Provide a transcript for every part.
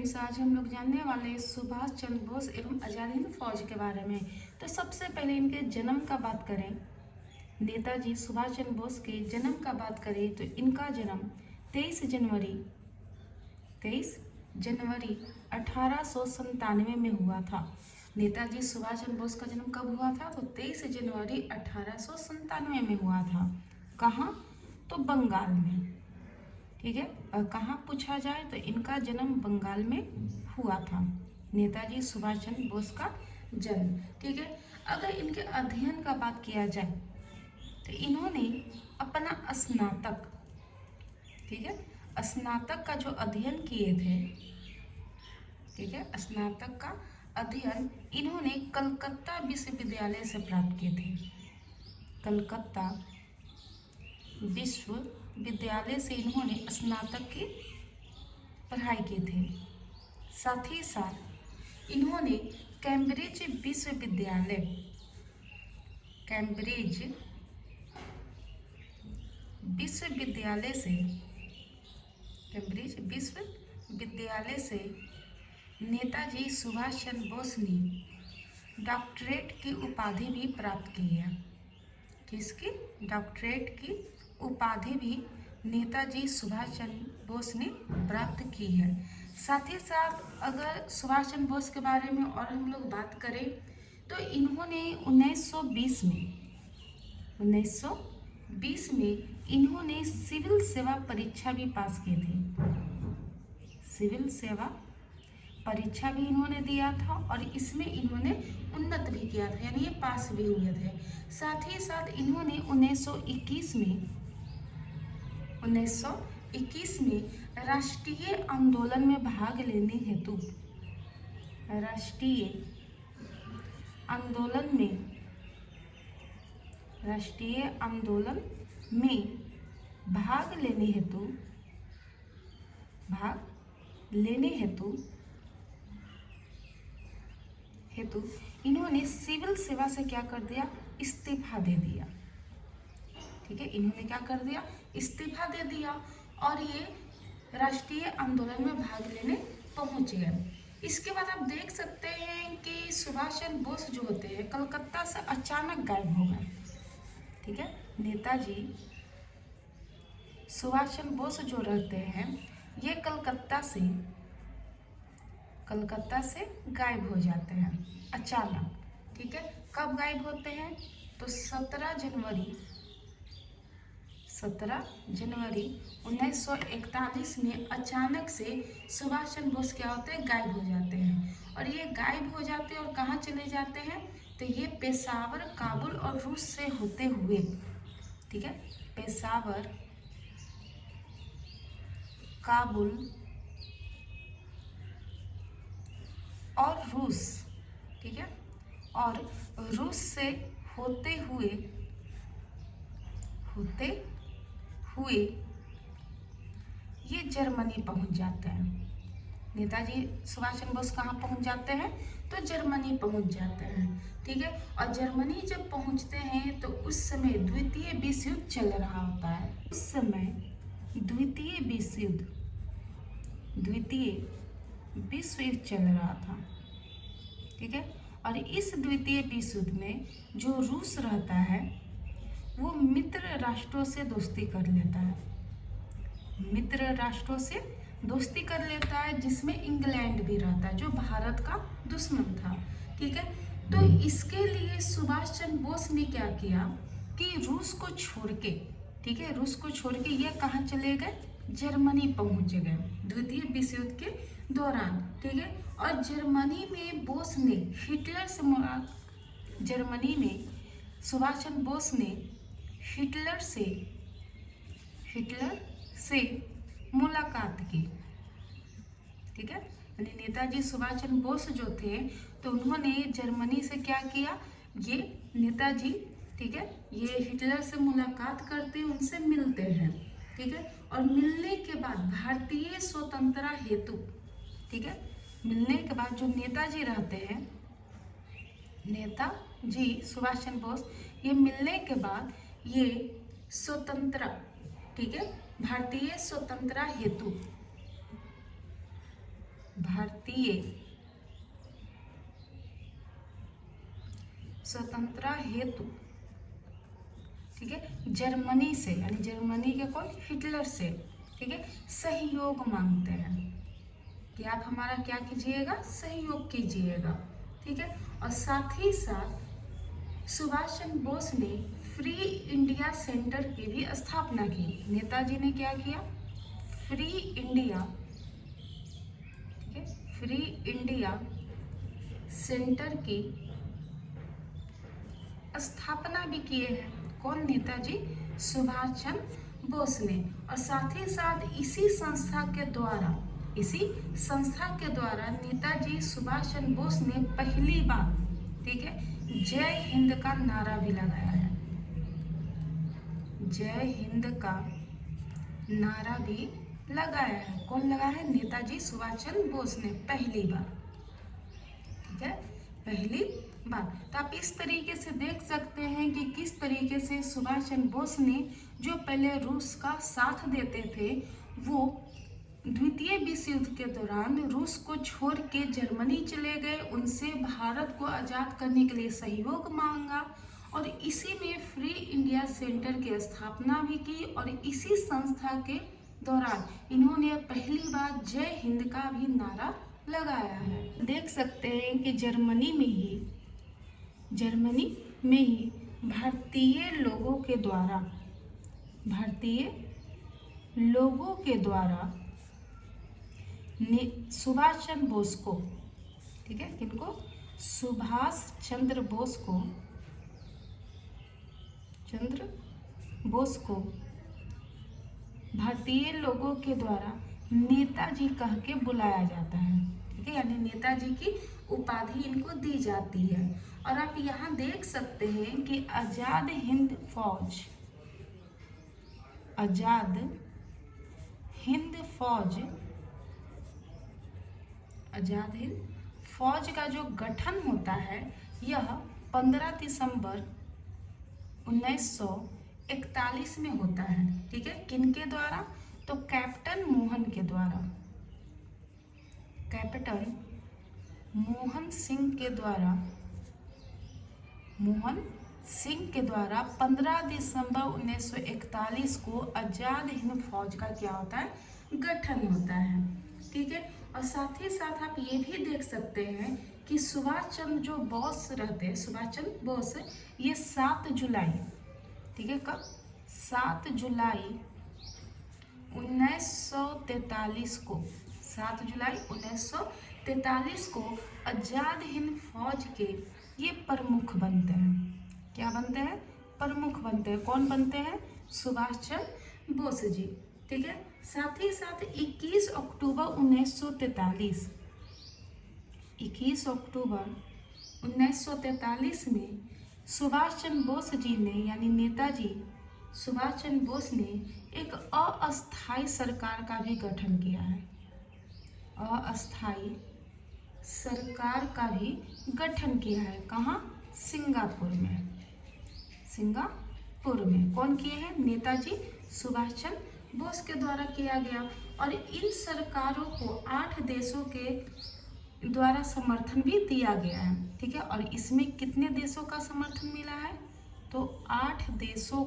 आज हम लोग जानने वाले हैं सुभाष चंद्र बोस एवं आज़ाद हिंद फौज के बारे में। तो सबसे पहले इनके जन्म का बात करें, नेताजी सुभाष चंद्र बोस के जन्म का बात करें तो इनका जन्म 23 जनवरी 1897 में हुआ था। नेताजी सुभाष चंद्र बोस का जन्म कब हुआ था? तो 23 जनवरी 1897 में हुआ था। कहाँ? तो बंगाल में। ठीक है, और कहाँ पूछा जाए तो इनका जन्म बंगाल में हुआ था, नेताजी सुभाष चंद्र बोस का जन्म। ठीक है, अगर इनके अध्ययन का बात किया जाए तो इन्होंने अपना स्नातक, ठीक है, स्नातक का जो अध्ययन किए थे, ठीक है, स्नातक का अध्ययन इन्होंने कलकत्ता विश्वविद्यालय से प्राप्त किए थे। कलकत्ता विश्वविद्यालय से इन्होंने स्नातक की पढ़ाई की थी। साथ ही साथ इन्होंने कैम्ब्रिज विश्वविद्यालय से नेताजी सुभाष चंद्र बोस ने डॉक्टरेट की उपाधि भी प्राप्त की है। किसकी? डॉक्टरेट की उपाधि भी नेताजी सुभाष चंद्र बोस ने प्राप्त की है। साथ ही साथ अगर सुभाष चंद्र बोस के बारे में और हम लोग बात करें तो इन्होंने 1920 में इन्होंने सिविल सेवा परीक्षा भी पास की थी। सिविल सेवा परीक्षा भी इन्होंने दिया था और इसमें इन्होंने उन्नत भी किया था, यानी ये पास भी हुए थे। साथ ही साथ इन्होंने 1921 में राष्ट्रीय आंदोलन में भाग लेने हेतु राष्ट्रीय आंदोलन में भाग लेने हेतु इन्होंने सिविल सेवा से क्या कर दिया? इस्तीफा दे दिया। ठीक है, इन्होंने क्या कर दिया? इस्तीफा दे दिया और ये राष्ट्रीय आंदोलन में भाग लेने पहुंच गए। इसके बाद आप देख सकते हैं कि सुभाष चंद्र बोस जो होते हैं कलकत्ता से अचानक गायब हो गए। ठीक है, नेताजी सुभाष चंद्र बोस जो रहते हैं ये कलकत्ता से गायब हो जाते हैं अचानक। ठीक है, कब गायब होते हैं? तो 17 जनवरी 1941 में अचानक से सुभाष चंद्र बोस क्या होते हैं? गायब हो जाते हैं। और ये गायब हो जाते हैं और कहाँ चले जाते हैं? तो ये पेशावर, काबुल और रूस से होते हुए, ठीक है, पेशावर, काबुल और रूस, ठीक है, और रूस से होते हुए ये जर्मनी पहुंच जाते हैं। नेताजी सुभाष चंद्र बोस कहाँ पहुंच जाते हैं? तो जर्मनी पहुंच जाते हैं। ठीक है, और जर्मनी जब पहुंचते हैं तो उस समय द्वितीय विश्व युद्ध चल रहा होता है। उस समय द्वितीय विश्व युद्ध चल रहा था। ठीक है, और इस द्वितीय विश्व युद्ध में जो रूस रहता है वो मित्र राष्ट्रों से दोस्ती कर लेता है, जिसमें इंग्लैंड भी रहता है जो भारत का दुश्मन था। ठीक है, तो इसके लिए सुभाष चंद्र बोस ने क्या किया कि रूस को छोड़ के ये कहाँ चले गए? जर्मनी पहुंच गए द्वितीय विश्व युद्ध के दौरान। ठीक है, और जर्मनी में सुभाष चंद्र बोस ने हिटलर से मुलाकात की। ठीक है, यानी नेताजी सुभाष चंद्र बोस जो थे तो उन्होंने जर्मनी से क्या किया? ये नेताजी, ठीक है, ये हिटलर से मुलाकात करते, उनसे मिलते हैं। ठीक है, और मिलने के बाद भारतीय स्वतंत्रता हेतु, ठीक है, मिलने के बाद जो नेताजी रहते हैं, नेताजी सुभाष चंद्र बोस, ये मिलने के बाद ये स्वतंत्रता, ठीक है, भारतीय स्वतंत्रता हेतु भारतीय स्वतंत्रता हेतु, ठीक है, जर्मनी से, यानी जर्मनी के कौन, हिटलर से, ठीक है, सहयोग मांगते हैं कि आप हमारा क्या कीजिएगा, सहयोग कीजिएगा, ठीक है। और साथ ही साथ सुभाष चंद्र बोस ने फ्री इंडिया सेंटर की भी स्थापना की। नेताजी ने क्या किया, फ्री इंडिया, ठीक है, फ्री इंडिया सेंटर की स्थापना भी किए हैं। कौन, नेताजी सुभाष चंद्र बोस ने। और साथ ही साथ इसी संस्था के द्वारा नेताजी सुभाष चंद्र बोस ने पहली बार, ठीक है, जय हिंद का नारा भी लगाया है। जय हिंद का नारा भी लगाया है। कौन लगाया है, नेताजी सुभाष चंद्र बोस ने, पहली बार, ठीक है, पहली बार। तो आप इस तरीके से देख सकते हैं कि किस तरीके से सुभाष चंद्र बोस ने, जो पहले रूस का साथ देते थे, वो द्वितीय विश्व युद्ध के दौरान रूस को छोड़ के जर्मनी चले गए, उनसे भारत को आज़ाद करने के लिए सहयोग मांगा और इसी में फ्री इंडिया सेंटर की स्थापना भी की। और इसी संस्था के दौरान इन्होंने पहली बार जय हिंद का भी नारा लगाया है। देख सकते हैं कि जर्मनी में ही भारतीय लोगों के द्वारा सुभाष चंद्र बोस को, ठीक है, किनको, सुभाष चंद्र बोस को भारतीय लोगों के द्वारा नेताजी कह के बुलाया जाता है, ठीक है, यानी नेताजी की उपाधि इनको दी जाती है। और आप यहाँ देख सकते हैं कि आजाद हिंद फौज का जो गठन होता है, यह 15 दिसंबर 1941 में होता है, ठीक है। किनके द्वारा, तो कैप्टन मोहन सिंह के द्वारा 15 दिसंबर 1941 को आजाद हिंद फौज का क्या होता है, गठन होता है, ठीक है। और साथ ही साथ आप ये भी देख सकते हैं कि सुभाष चंद्र बोस, ये 7 जुलाई, ठीक है, कब, 7 जुलाई 1943 को आजाद हिंद फौज के ये प्रमुख बनते हैं। क्या बनते हैं, प्रमुख बनते हैं। कौन बनते हैं, सुभाष चंद्र बोस जी, ठीक है। साथ ही साथ 21 अक्टूबर 1943 में सुभाष चंद्र बोस जी ने, यानी नेताजी सुभाष चंद्र बोस ने एक अस्थायी सरकार का भी गठन किया है। अस्थायी सरकार का भी गठन किया है। कहाँ, सिंगापुर में। कौन किए हैं, नेताजी सुभाष चंद्र बोस के द्वारा किया गया। और इन सरकारों को 8 देशों के द्वारा समर्थन भी दिया गया है, ठीक है। और इसमें कितने देशों का समर्थन मिला है, तो 8 देशों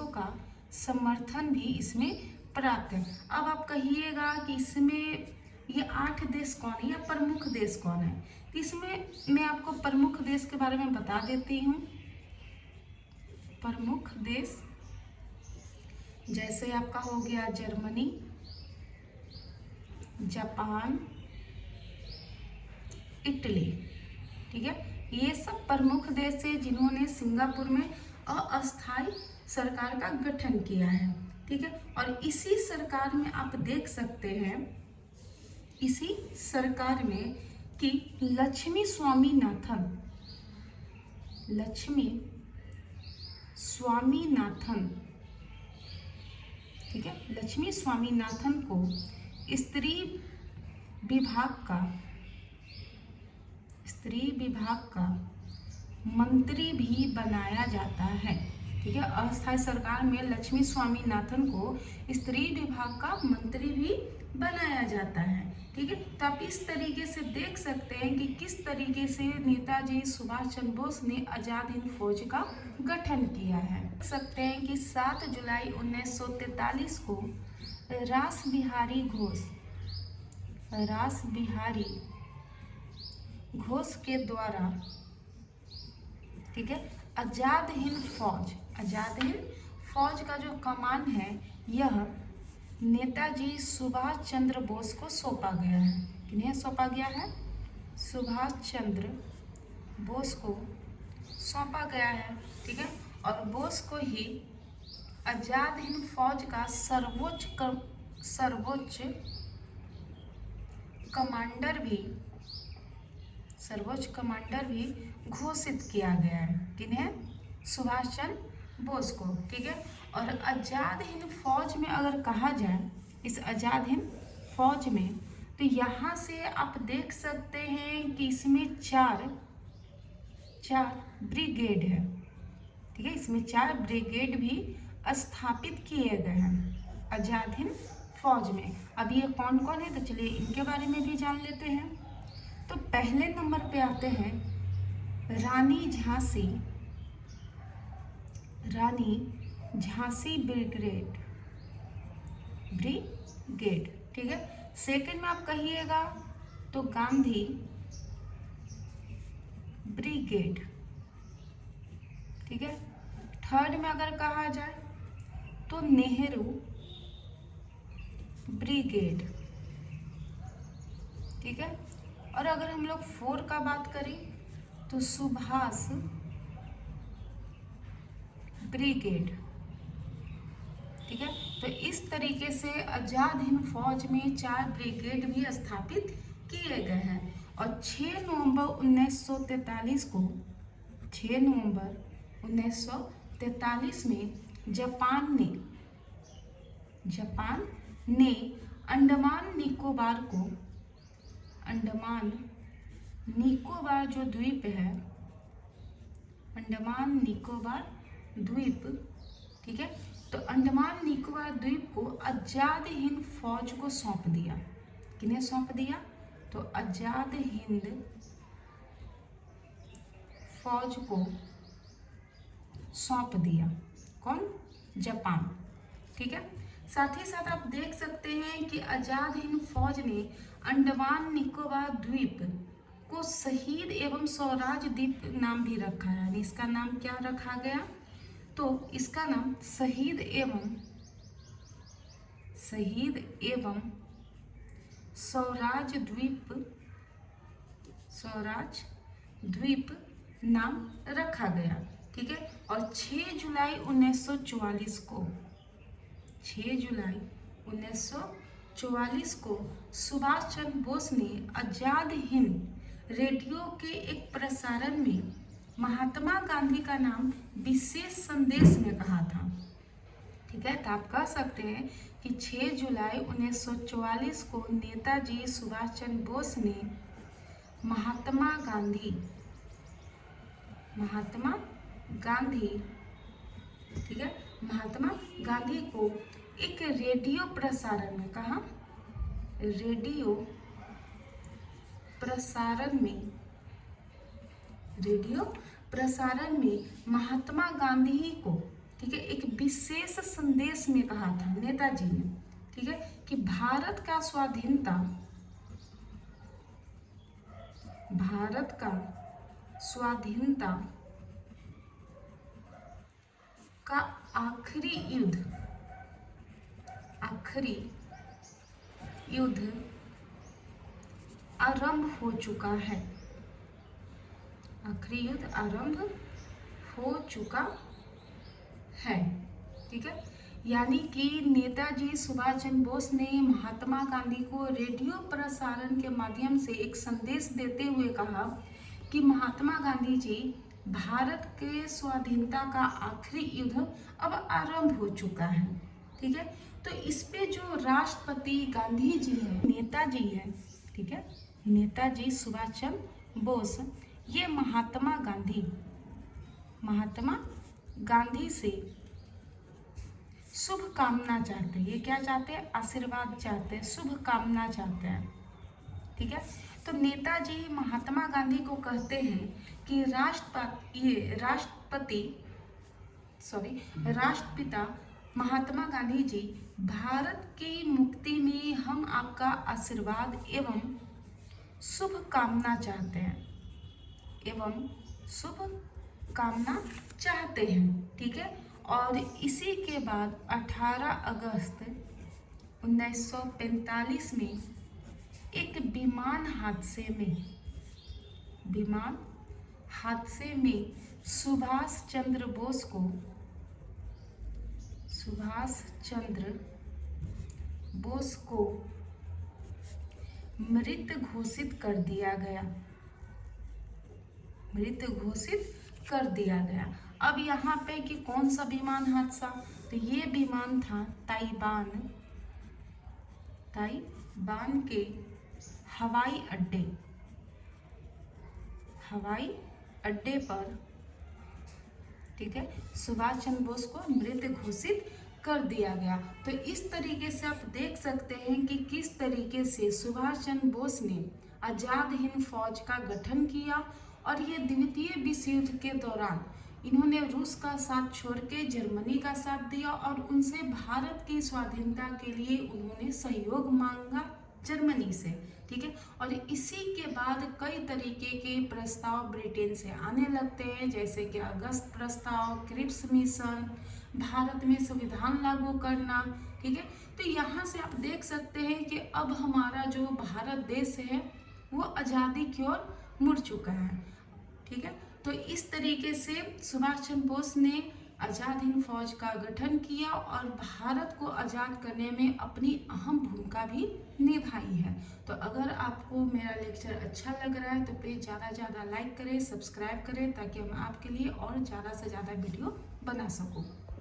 का समर्थन भी इसमें प्राप्त है। अब आप कहिएगा कि इसमें ये 8 देश कौन है या प्रमुख देश कौन है, तो इसमें मैं आपको प्रमुख देश के बारे में बता देती हूँ। प्रमुख देश जैसे आपका हो गया जर्मनी, जापान, इटली, ठीक है। ये सब प्रमुख देश है जिन्होंने सिंगापुर में अस्थायी सरकार का गठन किया है, ठीक है। और इसी सरकार में आप देख सकते हैं, इसी सरकार में कि लक्ष्मी स्वामीनाथन, ठीक है, लक्ष्मी स्वामीनाथन को स्त्री विभाग का मंत्री भी बनाया जाता है, ठीक है। अस्थायी सरकार में लक्ष्मी स्वामीनाथन को स्त्री विभाग का मंत्री भी बनाया जाता है। ठीक है, तो आप इस तरीके से देख सकते हैं कि किस तरीके से नेताजी सुभाष चंद्र बोस ने आजाद हिंद फौज का गठन किया है। देख सकते हैं कि 7 जुलाई 1943 को रास बिहारी घोष के द्वारा, ठीक है, आजाद हिंद फौज का जो कमान है यह नेताजी सुभाष चंद्र बोस को सौंपा गया है। किन्हें सौंपा गया है? सुभाष चंद्र बोस को सौंपा गया है। ठीक है, और बोस को ही आजाद हिंद फौज का सर्वोच्च कमांडर भी घोषित किया गया है। किन्हें? सुभाष चंद्र बोस को। ठीक है, और आजाद हिंद फौज में अगर कहा जाए, इस आजाद हिंद फौज में, तो यहाँ से आप देख सकते हैं कि इसमें चार ब्रिगेड है। ठीक है, इसमें 4 ब्रिगेड भी स्थापित किए गए हैं आजाद हिंद फौज में। अब ये कौन कौन है, तो चलिए इनके बारे में भी जान लेते हैं। तो पहले नंबर पे आते हैं रानी झांसी ब्रिगेड। ठीक है, सेकंड में आप कहिएगा तो गांधी ब्रिगेड। ठीक है, थर्ड में अगर कहा जाए तो नेहरू ब्रिगेड। ठीक है, और अगर हम लोग 4 का बात करें तो सुभाष ब्रिगेड। ठीक है, तो इस तरीके से आजाद हिंद फौज में 4 ब्रिगेड भी स्थापित किए गए हैं। और 6 नवंबर 1943 में जापान ने अंडमान निकोबार जो द्वीप है, अंडमान निकोबार द्वीप, ठीक है, तो अंडमान निकोबार द्वीप को आजाद हिंद फौज को सौंप दिया। किन्हें सौंप दिया? तो आजाद हिंद फौज को सौंप दिया। कौन? जापान। ठीक है, साथ ही साथ आप देख सकते हैं कि आजाद हिंद फौज ने अंडमान निकोबार द्वीप को शहीद एवं स्वराज द्वीप नाम भी रखा है। यानी इसका नाम क्या रखा गया? तो इसका नाम शहीद एवं स्वराज द्वीप नाम रखा गया। ठीक है, और 6 जुलाई 1944 को सुभाष चंद्र बोस ने आजाद हिंद रेडियो के एक प्रसारण में महात्मा गांधी का नाम विशेष संदेश में कहा था। ठीक है, तो आप कह सकते हैं कि 6 जुलाई 1944 को नेताजी सुभाष चंद्र बोस ने महात्मा गांधी को एक रेडियो प्रसारण में, कहा? रेडियो प्रसारण में महात्मा गांधी को, ठीक है, एक विशेष संदेश में कहा था नेताजी ने, ठीक है, कि भारत का स्वाधीनता का आखिरी युद्ध आरंभ हो चुका है। आखिरी युद्ध आरंभ हो चुका है। ठीक है, यानी कि नेताजी सुभाष चंद्र बोस ने महात्मा गांधी को रेडियो प्रसारण के माध्यम से एक संदेश देते हुए कहा कि महात्मा गांधी जी, भारत के स्वाधीनता का आखिरी युद्ध अब आरंभ हो चुका है। ठीक है, तो इस पे जो राष्ट्रपति गांधी जी है, नेताजी है, ठीक है, नेताजी सुभाष चंद्र बोस, ये महात्मा गांधी से शुभ कामना चाहते हैं। ये क्या चाहते हैं? आशीर्वाद चाहते हैं, शुभ कामना चाहते हैं। ठीक है, तो नेताजी महात्मा गांधी को कहते हैं कि राष्ट्रपिता महात्मा गांधी जी, भारत की मुक्ति में हम आपका आशीर्वाद एवं शुभ कामना चाहते हैं, ठीक है। और इसी के बाद 18 अगस्त 1945 में एक विमान हादसे में सुभाष चंद्र बोस को मृत घोषित कर दिया गया। अब यहाँ पे कि कौन सा विमान हादसा, तो ये विमान था ताइवान के हवाई अड्डे पर, ठीक है, सुभाष चंद्र बोस को मृत घोषित कर दिया गया। तो इस तरीके से आप देख सकते हैं कि किस तरीके से सुभाष चंद्र बोस ने आज़ाद हिंद फौज का गठन किया और ये द्वितीय विश्व युद्ध के दौरान इन्होंने रूस का साथ छोड़ के जर्मनी का साथ दिया और उनसे भारत की स्वाधीनता के लिए उन्होंने सहयोग मांगा जर्मनी से, ठीक है। और इसी के बाद कई तरीके के प्रस्ताव ब्रिटेन से आने लगते हैं, जैसे कि अगस्त प्रस्ताव, क्रिप्स मिशन, भारत में संविधान लागू करना, ठीक है। तो यहाँ से आप देख सकते हैं कि अब हमारा जो भारत देश है वो आज़ादी की ओर मुड़ चुका है, ठीक है। तो इस तरीके से सुभाष चंद्र बोस ने आज़ाद हिंद फौज का गठन किया और भारत को आज़ाद करने में अपनी अहम भूमिका भी निभाई है। तो अगर आपको मेरा लेक्चर अच्छा लग रहा है तो प्लीज़ ज़्यादा से ज़्यादा लाइक करें, सब्सक्राइब करें, ताकि मैं आपके लिए और ज़्यादा से ज़्यादा वीडियो बना सकूं।